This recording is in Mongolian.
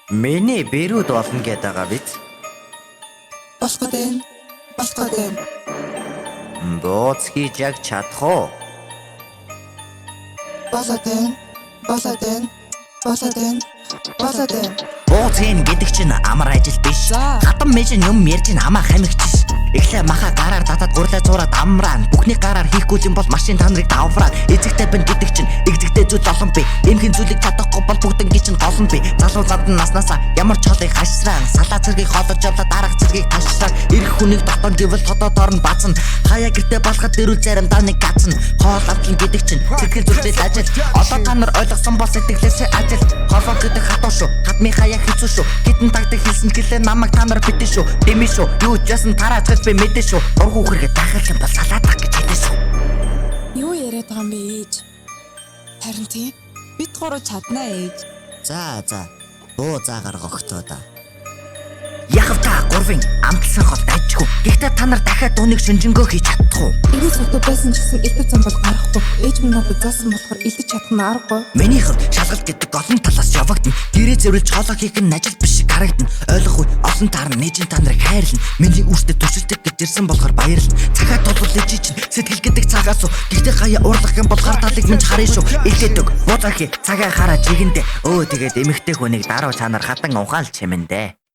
Миний бэрүүд болно гэдэг байгаа биз? Босгоод байна. Босгоод байна. Бууц хийж яг чадах уу? Болоод байна. Болоод байна. Болоод байна. Болоод байна. Бууц хийн гэдэг чинь амар ажил биш. Хатан мэжин юм ярьж ин хамаа хамигчс. Эхлээ маха гараар татаад гурлаа зураад амраан. Бүхний гараар хийхгүй юм бол машин та нарыг давраад. Эзэгтэй бэн гэдэг чинь эгзэгтэй зүйл олон би. Эмхийн зүйлийг чадахгүй бол бүгднгийн чинь гол нь би. Залуу занд нь наснасаа ямар ч холыг хашраа. Салаа цэргийг холож явлаа дараах цэргийг ташраа. Ирэх хүнийг дотон гэвэл хотоодоор нь бацна. Хаяа гэртээ болоход дэрүүл заримдаа нэг гацна. Хоол авчин гэдэг чинь цэргэл зүртэл ажил. Одоо та нар ойлгосон бол сэтгэлээсээ ажил. Холоо гэдэг хатуу шүү. Хадмын хаяа хэцүү шүү. Хитэн тагдаг хэлсэн гэлээ намайг та нар битэн шүү. Дэмий шүү. Юу ч ясан тараач би мэдэн шүү. Ургу хэрэгэ тахал юм бол салаадах гэж хэлсэн шүү. Юу яриад байгаа юм бэ ээж? Харин тийм. Бид гурав чаднаа ээж. За. Буу заагаар гогтоо да. Яг та гурвын амтлсан хол дайжгүй. Гэхдээ та нар дахиад дууник шүнжэнгөө хийж чадахгүй. Ирүү сотоо байсан ч гэсэн элдв зам бол арахгүй. Ээж минь надад заасан болохоор элдэж чадах нь аргагүй. Миний хувьд шалгалт гэдэг олон талаас явагдана. Гэрээ зөрүүлж хоолоо хийх нь ажил биш харагдана. Ойлгохгүй олон таарна нээжин та нарыг хайрлна. Миний үрсдэд туршилдаг гэж ирсэн болохоор баярлна. Цагаат тулгал ээж чинь сэтгэл гэдэг цагаас уу. Гэхдээ хаяа уурлах юм бол гар талыг минь харъя шүү. Илгээдэг. Бууцаахи цагаа хараа жигэндээ. Өө тэгээд эмэгтэй хүнийг даруй та нар хатан ухаал чимэндээ.